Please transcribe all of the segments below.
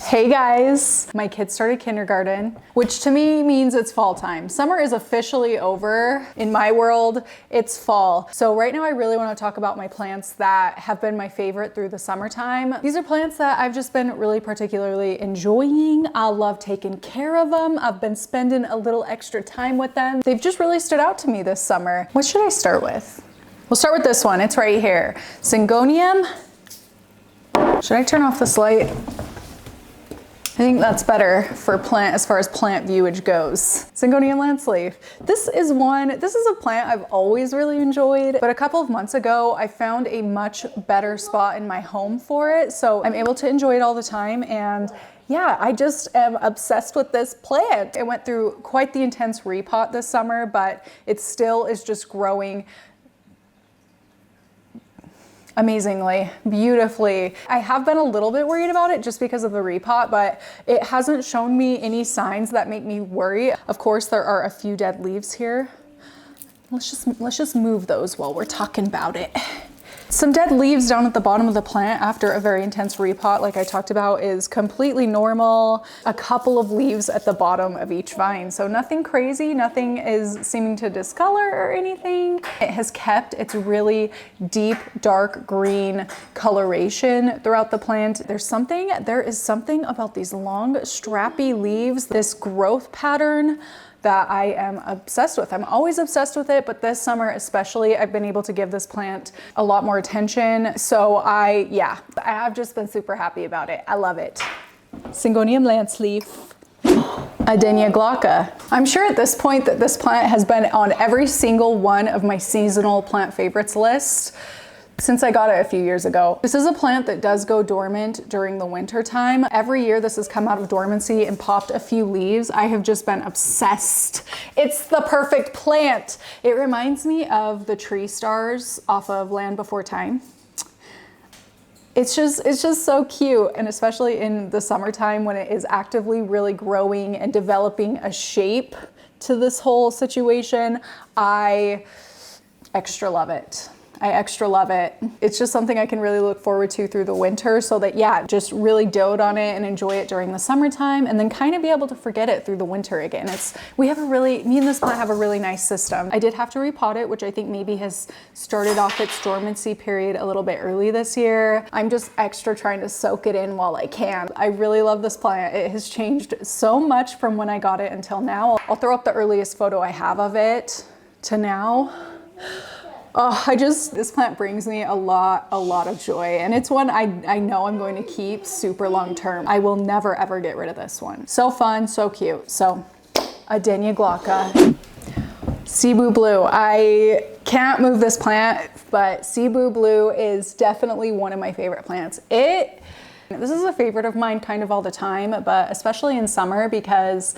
Hey guys, my kids started kindergarten, which to me means it's fall time. Summer is officially over. In my world, it's fall. So right now I really want to talk about my plants that have been my favorite through the summertime. These are plants that I've just been really particularly enjoying. I love taking care of them. I've been spending a little extra time with them. They've just really stood out to me this summer. What should I start with? We'll start with this one. It's right here. Syngonium. Should I turn off this light? I think that's better for plant as far as plant viewage goes. Syngonium lanceleaf. This is a plant I've always really enjoyed, but a couple of months ago, I found a much better spot in my home for it. So I'm able to enjoy it all the time. And yeah, I just am obsessed with this plant. It went through quite the intense repot this summer, but it still is just growing amazingly, beautifully. I have been a little bit worried about it just because of the repot, but it hasn't shown me any signs that make me worry. Of course, there are a few dead leaves here. Let's just move those while we're talking about it. Some dead leaves down at the bottom of the plant after a very intense repot, like I talked about, is completely normal. A couple of leaves at the bottom of each vine. So nothing crazy, nothing is seeming to discolor or anything. It has kept its really deep, dark green coloration throughout the plant. There is something about these long, strappy leaves, this growth pattern that I am obsessed with. I'm always obsessed with it, but this summer especially, I've been able to give this plant a lot more attention. So I have just been super happy about it. I love it. Syngonium lanceleaf. Adenia glauca. I'm sure at this point that this plant has been on every single one of my seasonal plant favorites list since I got it a few years ago. This is a plant that does go dormant during the winter time. Every year this has come out of dormancy and popped a few leaves. I have just been obsessed. It's the perfect plant. It reminds me of the tree stars off of Land Before Time. It's just so cute, and especially in the summertime when it is actively really growing and developing a shape to this whole situation, I extra love it. I extra love it. It's just something I can really look forward to through the winter, so that just really dote on it and enjoy it during the summertime, and then kind of be able to forget it through the winter again. Me and this plant have a really nice system. I did have to repot it, which I think maybe has started off its dormancy period a little bit early this year. I'm just extra trying to soak it in while I can. I really love this plant. It has changed so much from when I got it until now. I'll throw up the earliest photo I have of it to now. Oh, this plant brings me a lot of joy, and it's one I know I'm going to keep super long term. I will never ever get rid of this one. So fun, so cute. So, Adenia glauca. Cebu blue. I can't move this plant, but Cebu blue is definitely one of my favorite plants. This is a favorite of mine kind of all the time, but especially in summer because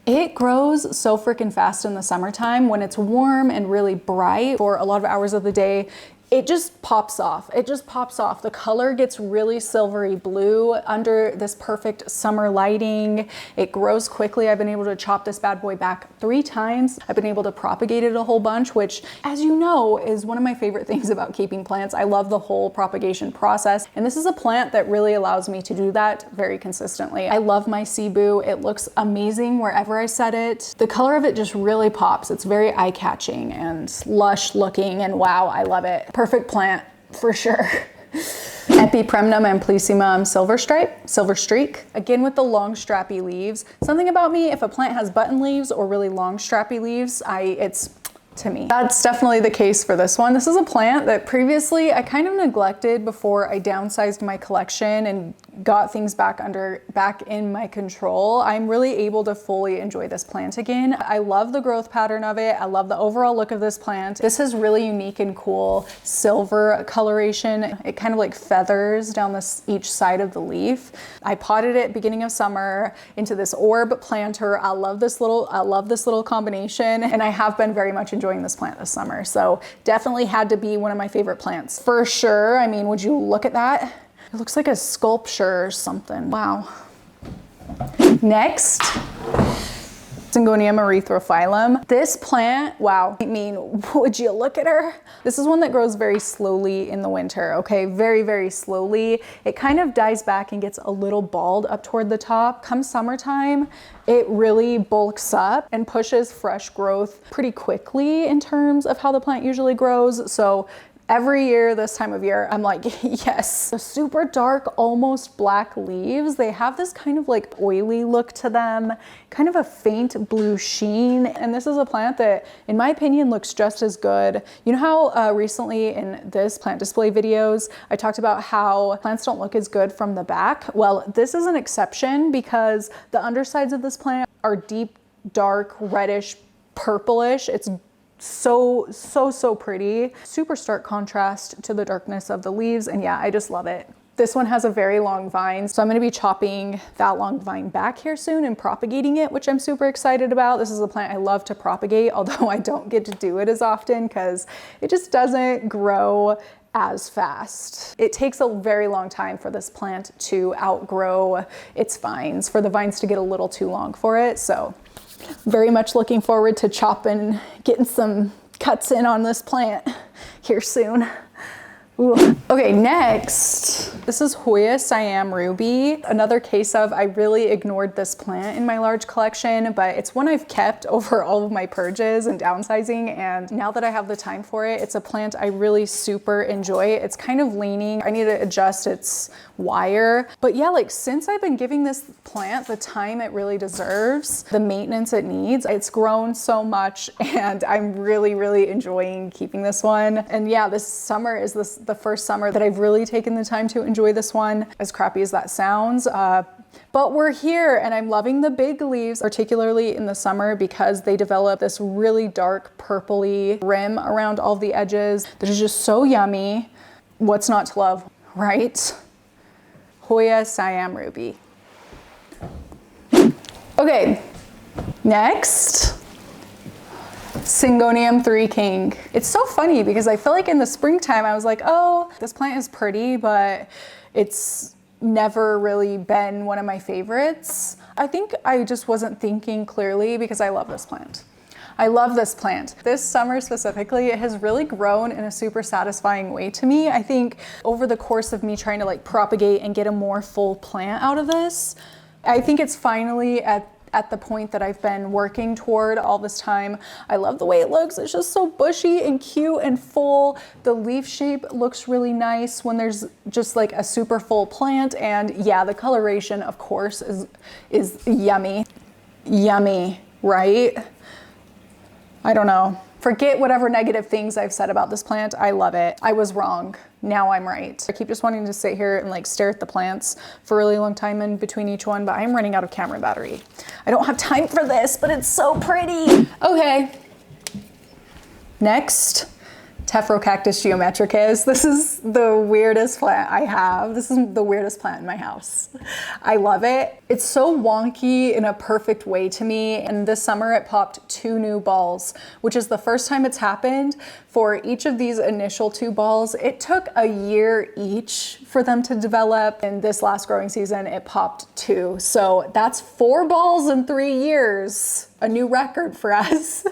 it grows so freaking fast in the summertime when it's warm and really bright for a lot of hours of the day. It just pops off. It just pops off. The color gets really silvery blue under this perfect summer lighting. It grows quickly. I've been able to chop this bad boy back 3 times. I've been able to propagate it a whole bunch, which, as you know, is one of my favorite things about keeping plants. I love the whole propagation process, and this is a plant that really allows me to do that very consistently. I love my Cebu. It looks amazing wherever I set it. The color of it just really pops. It's very eye-catching and lush looking, and wow, I love it. Perfect plant for sure. Epipremnum amplyssimum silver streak. Again with the long strappy leaves. Something about me, if a plant has button leaves or really long strappy leaves, it's to me. That's definitely the case for this one. This is a plant that previously I kind of neglected before I downsized my collection and got things back in my control. I'm really able to fully enjoy this plant again. I love the growth pattern of it. I love the overall look of this plant. This has really unique and cool silver coloration. It kind of like feathers down each side of the leaf. I potted it beginning of summer into this orb planter. I love this little combination, and I have been very much enjoying this plant this summer. So definitely had to be one of my favorite plants for sure. I mean, would you look at that? It looks like a sculpture or something. Wow. Next, Syngonium erythrophyllum. This plant, wow, I mean, would you look at her? This is one that grows very slowly in the winter, okay? Very, very slowly. It kind of dies back and gets a little bald up toward the top. Come summertime, it really bulks up and pushes fresh growth pretty quickly in terms of how the plant usually grows. So every year this time of year, I'm like, yes. The super dark, almost black leaves, they have this kind of like oily look to them, kind of a faint blue sheen. And this is a plant that, in my opinion, looks just as good. You know how recently in this plant display videos, I talked about how plants don't look as good from the back? Well, this is an exception because the undersides of this plant are deep, dark, reddish, purplish. It's so pretty. Super stark contrast to the darkness of the leaves. And yeah, I just love it. This one has a very long vine, so I'm gonna be chopping that long vine back here soon and propagating it, which I'm super excited about. This is a plant I love to propagate, although I don't get to do it as often because it just doesn't grow as fast. It takes a very long time for this plant to outgrow its vines, for the vines to get a little too long for it. So very much looking forward to chopping, getting some cuts in on this plant here soon. Ooh. Okay, next, this is Hoya Siam Ruby. Another case of I really ignored this plant in my large collection, but it's one I've kept over all of my purges and downsizing. And now that I have the time for it, it's a plant I really super enjoy. It's kind of leaning. I need to adjust its wire. But yeah, like since I've been giving this plant the time it really deserves, the maintenance it needs, it's grown so much and I'm really enjoying keeping this one. And yeah, this summer is the first summer that I've really taken the time to enjoy this one, as crappy as that sounds. But we're here and I'm loving the big leaves, particularly in the summer because they develop this really dark purpley rim around all the edges that is just so yummy. What's not to love, right? Hoya Siam Ruby. Okay, next. Syngonium 3 King. It's so funny because I feel like in the springtime I was like, oh, this plant is pretty, but it's never really been one of my favorites. I think I just wasn't thinking clearly because I love this plant. I love this plant. This summer specifically, it has really grown in a super satisfying way to me. I think over the course of me trying to like propagate and get a more full plant out of this, I think it's finally at the point that I've been working toward all this time. I love the way it looks. It's just so bushy and cute and full. The leaf shape looks really nice when there's just like a super full plant. And yeah, the coloration of course is yummy. Yummy, right? I don't know. Forget whatever negative things I've said about this plant. I love it. I was wrong. Now I'm right. I keep just wanting to sit here and like stare at the plants for a really long time in between each one, but I'm running out of camera battery. I don't have time for this, but it's so pretty. Okay. Next. Tephrocarpus geometricus. This is the weirdest plant I have. This is the weirdest plant in my house. I love it. It's so wonky in a perfect way to me. And this summer it popped 2 new balls, which is the first time it's happened. For each of these initial 2 balls, it took a year each for them to develop. And this last growing season, it popped 2. So that's 4 balls in 3 years. A new record for us.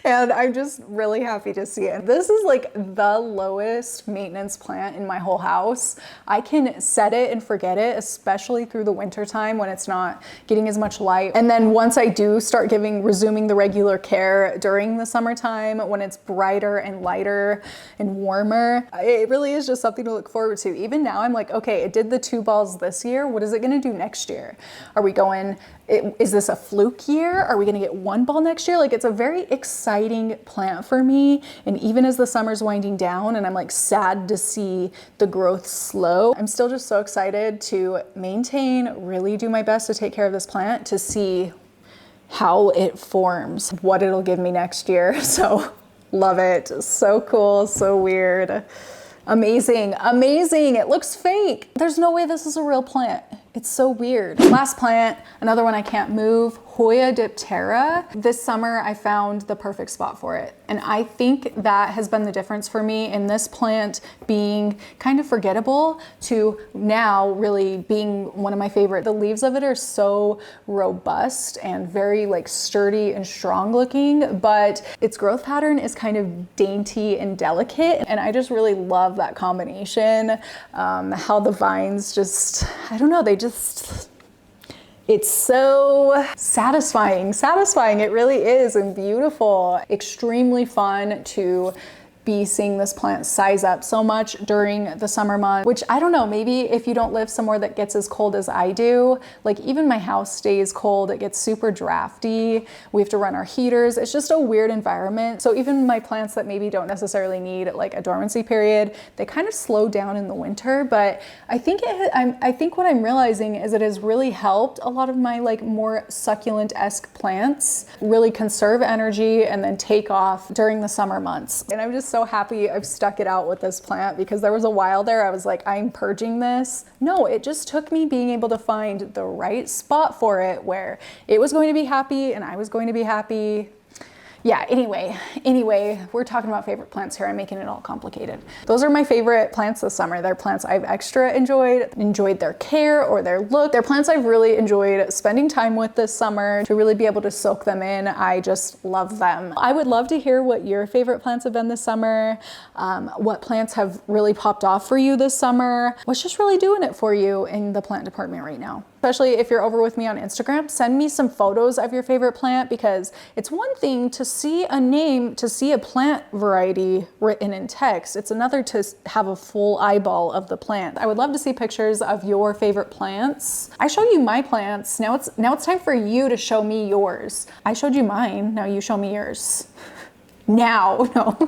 And I'm just really happy to see it. This is like the lowest maintenance plant in my whole house. I can set it and forget it, especially through the winter time when it's not getting as much light. And then once I do start resuming the regular care during the summertime, when it's brighter and lighter and warmer, it really is just something to look forward to. Even now I'm like, okay, it did the 2 balls this year. What is it gonna do next year? Are we going, is this a fluke year? Are we gonna get 1 ball next year? Like, it's a very exciting plant for me. And even as the summer's winding down and I'm like sad to see the growth slow, I'm still just so excited to maintain, really do my best to take care of this plant, to see how it forms, what it'll give me next year. So love it. So cool, so weird. Amazing, amazing. It looks fake. There's no way this is a real plant. It's so weird. Last plant, another one I can't move. Hoya diptera. This summer I found the perfect spot for it. And I think that has been the difference for me in this plant being kind of forgettable to now really being one of my favorite. The leaves of it are so robust and very like sturdy and strong looking, but its growth pattern is kind of dainty and delicate. And I just really love that combination. How the vines just, I don't know, it's so satisfying. It really is, and beautiful. Extremely fun to be seeing this plant size up so much during the summer months, which I don't know, maybe if you don't live somewhere that gets as cold as I do, like even my house stays cold, it gets super drafty. We have to run our heaters. It's just a weird environment. So even my plants that maybe don't necessarily need like a dormancy period, they kind of slow down in the winter. But I think what I'm realizing is it has really helped a lot of my like more succulent-esque plants really conserve energy and then take off during the summer months. And I'm just so happy I've stuck it out with this plant, because there was a while there I was like, I'm purging this. No, it just took me being able to find the right spot for it where it was going to be happy and I was going to be happy. Yeah, anyway, we're talking about favorite plants here. I'm making it all complicated. Those are my favorite plants this summer. They're plants I've extra enjoyed their care or their look. They're plants I've really enjoyed spending time with this summer to really be able to soak them in. I just love them. I would love to hear what your favorite plants have been this summer, what plants have really popped off for you this summer, what's just really doing it for you in the plant department right now. Especially if you're over with me on Instagram, send me some photos of your favorite plant, because it's one thing to see a name, to see a plant variety written in text. It's another to have a full eyeball of the plant. I would love to see pictures of your favorite plants. I showed you my plants. Now it's time for you to show me yours. I showed you mine. Now you show me yours. Now, no,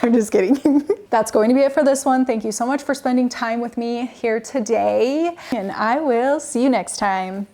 I'm just kidding. That's going to be it for this one. Thank you so much for spending time with me here today, and I will see you next time.